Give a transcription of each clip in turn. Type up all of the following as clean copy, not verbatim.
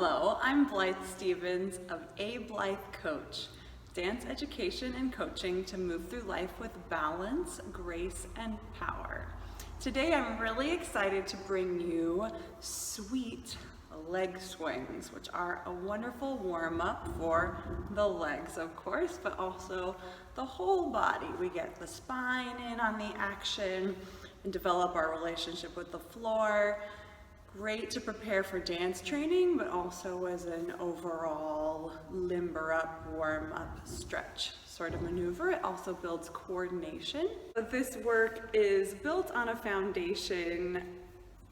Hello, I'm Blythe Stevens of A Blythe Coach, dance education and coaching to move through life with balance, grace, and power. Today I'm really excited to bring you sweet leg swings, which are a wonderful warm-up for the legs, of course, but also the whole body. We get the spine in on the action and develop our relationship with the floor. Great to prepare for dance training, but also as an overall limber up, warm up, stretch sort of maneuver. It also builds coordination. This work is built on a foundation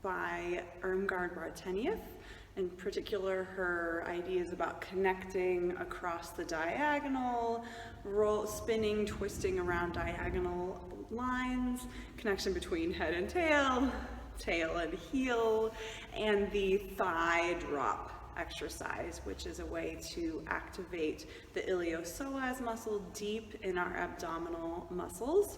by Irmgaard Bartenieff. In particular, her ideas about connecting across the diagonal, spinning, twisting around diagonal lines, connection between head and tail, tail and heel, and the thigh drop exercise, which is a way to activate the iliopsoas muscle deep in our abdominal muscles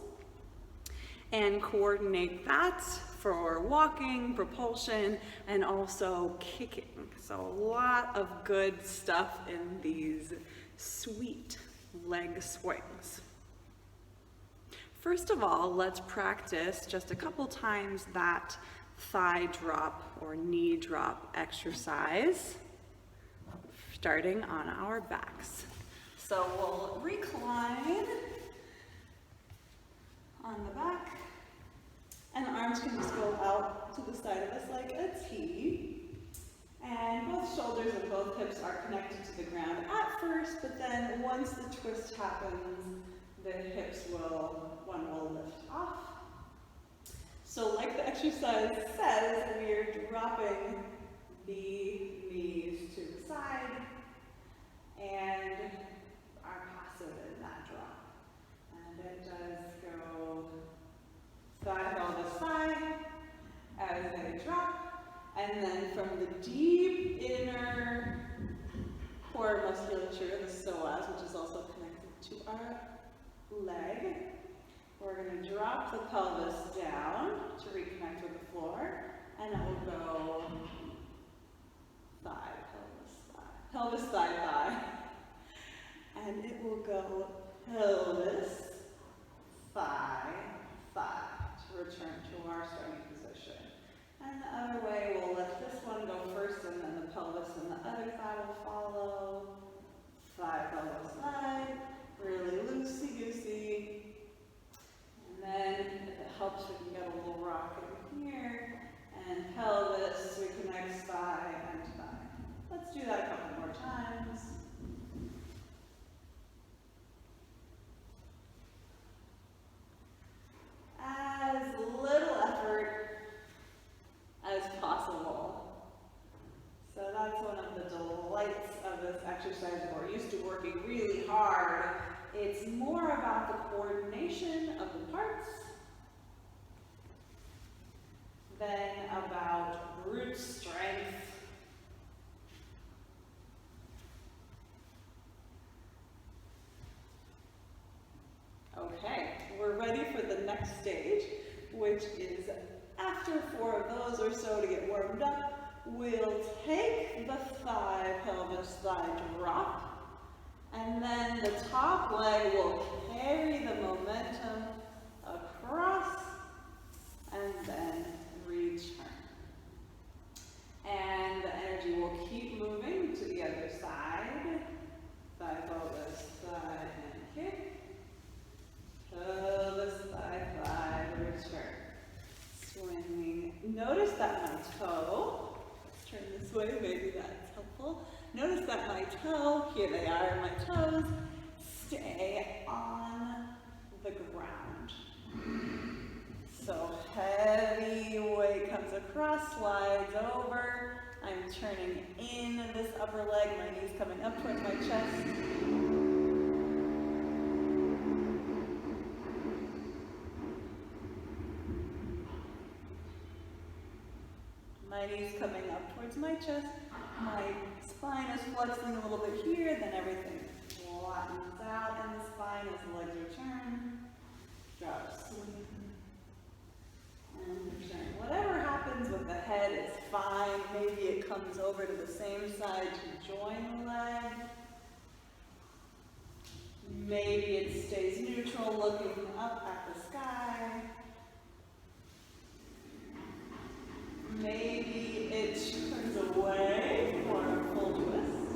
and coordinate that for walking, propulsion, and also kicking. So a lot of good stuff in these sweet leg swings. First of all, let's practice just a couple times that thigh drop or knee drop exercise, starting on our backs. So we'll recline on the back, and arms can just go out to the side of us like a T. And both shoulders and both hips are connected to the ground at first, but then once the twist happens, the hips one will lift off. So like the exercise says, we are dropping the knees to the side and are passive in that drop. And it does go thigh, pelvis, thigh as they drop. And then from the deep inner core musculature, the psoas, which is also connected to our leg, we're going to drop the pelvis down to reconnect with the floor, and it will go thigh, pelvis, thigh, thigh, and it will go pelvis, thigh, thigh to return to our starting position. And the other way, we'll let this one go first, and then the pelvis and the other thigh will follow. Thigh, pelvis, thigh, really loosey-goosey. And then, if it helps, we can get a little rock in here. And pelvis, we connect thigh and thigh. Let's do that a couple more times. As little effort as possible. So that's one of the delights of this exercise. If we're used to working really hard, it's more about the coordination of the parts than about brute strength. Okay, we're ready for the next stage, which is after 4 of those or so to get warmed up, we'll take the thigh, pelvis, thigh drop, and then the top leg will carry the momentum across and then return. And the energy will keep moving to the other side. Thigh, pelvis, thigh, and kick. Pelvis, thigh, thigh, return. Swinging. Notice that my toe, let's turn this way, maybe that's helpful. Notice that my toe, here they are, my toes, stay on the ground. So heavy weight comes across, slides over. I'm turning in this upper leg, my knees coming up towards my chest. My knees coming up towards my chest. My spine is flexing a little bit here, then everything flattens out in the spine as the legs return. Drop, swing, and return. Whatever happens with the head is fine. Maybe it comes over to the same side Maybe it stays neutral, looking up at the sky. Maybe it turns away for a full twist.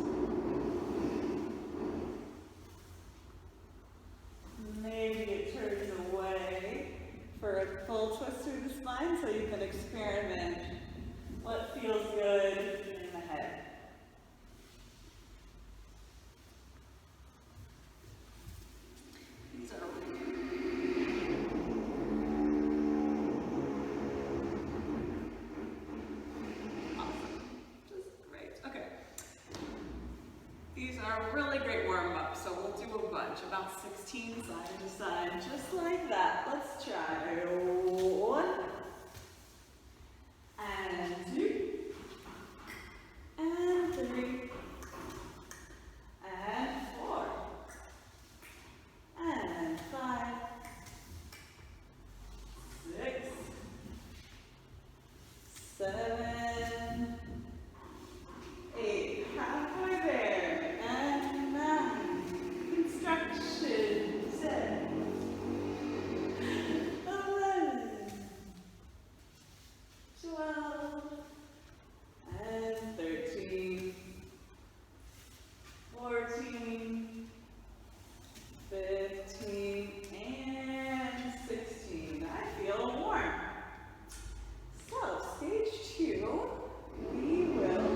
Maybe it turns away for a full twist through the spine, so you can experiment what feels good in the head. These are awesome. Just great. Okay. These are a really great warm-up, so we'll do a bunch, about 16 side to side, just like that. Let's try 1, and 2, and 3, and 4, and 5, 6, 7, 8, halfway there, and 9, construction, 10, 11, 12, and 13, 14, 15, and 16. I feel warm. So, stage 2, we will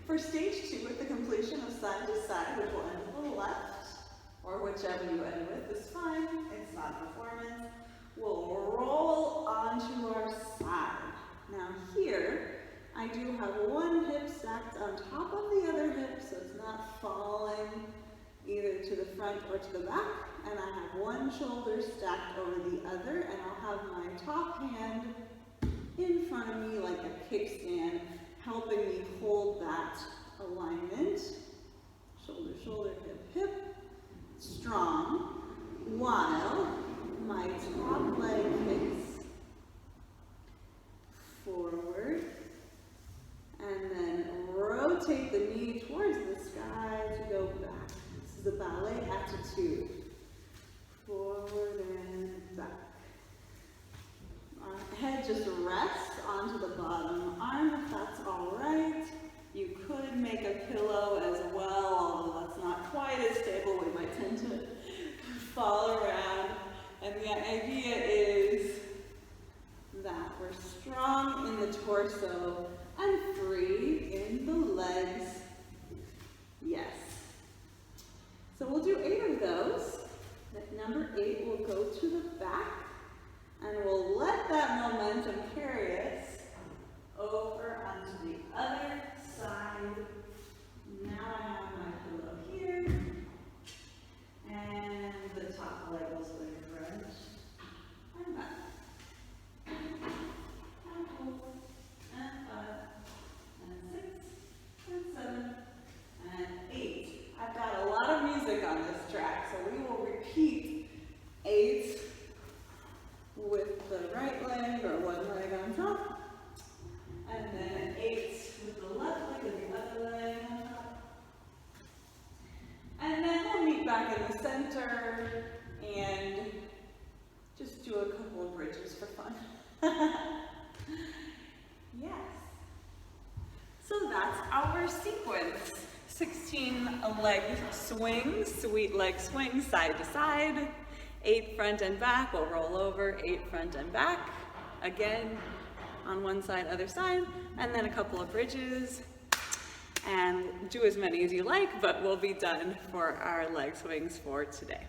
for stage 2, with the completion of side to side, which will end with the left, or whichever you end with is fine, it's not performance, we'll roll onto our side. Now here, I do have one hip stacked on top of the other hip, so it's not falling either to the front or to the back, and I have one shoulder stacked over the other, and I'll have my top hand in front of me like a kickstand, helping me hold that alignment. Shoulder, shoulder, hip, hip. Strong. While my top leg kicks forward. And then rotate the knee towards the sky to go back. This is a ballet attitude. Forward and back. Head just rests onto the bottom arm if that's all right. You could make a pillow as well, although that's not quite as stable. We might tend to fall around. And the idea is that we're strong in the torso and free in the legs. Yes. So we'll do 8 of those. Number 8 will go to the back. And we'll let that momentum carry us over onto the other side. Now I have my pillow here. And the top leg will swing front and back. And 4, and 5, and 6, and 7, and 8. I've got a lot of music on this track, so we will repeat 8 with the right leg or one leg on top, and then 8 with the left leg and the other leg on top. And then we'll meet back in the center and just do a couple of bridges for fun. Yes. So that's our sequence. 16 leg swings, sweet leg swings, side to side. 8 front and back, we'll roll over, 8 front and back, again, on one side, other side, and then a couple of bridges, and do as many as you like, but we'll be done for our leg swings for today.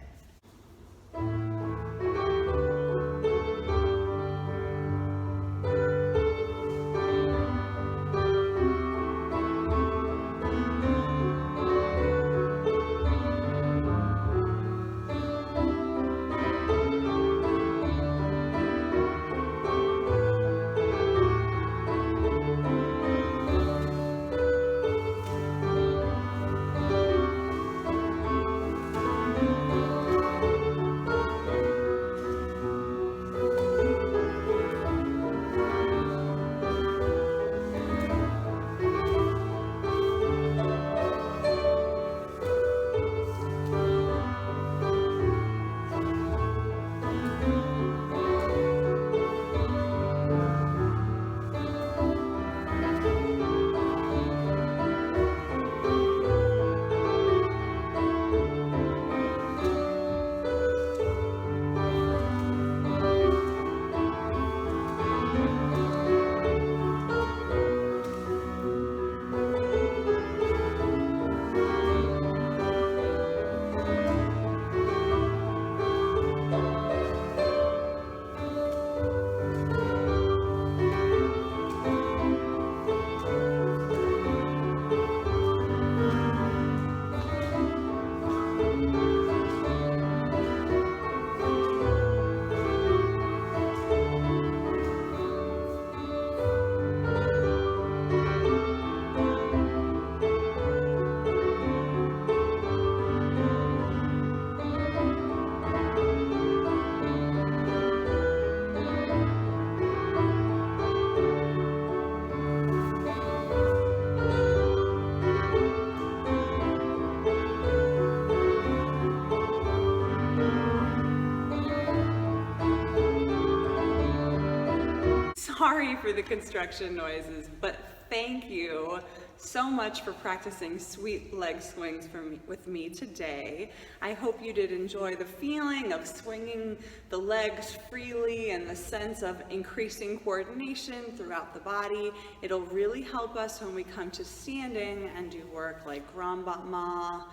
sorry for the construction noises, but thank you so much for practicing sweet leg swings with me today. I hope you did enjoy the feeling of swinging the legs freely and the sense of increasing coordination throughout the body. It'll really help us when we come to standing and do work like grand battement,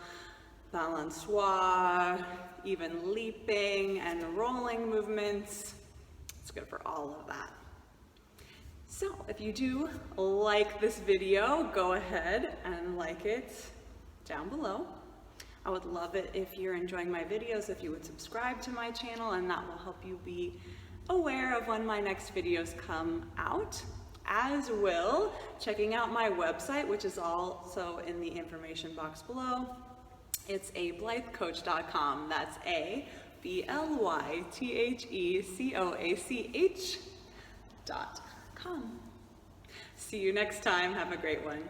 balancoire, even leaping and rolling movements. It's good for all of that. So if you do like this video, go ahead and like it down below. I would love it if you're enjoying my videos, if you would subscribe to my channel, and that will help you be aware of when my next videos come out. As will checking out my website, which is also in the information box below. It's ablythecoach.com. That's ABLYTHECOACH.com. See you next time. Have a great one.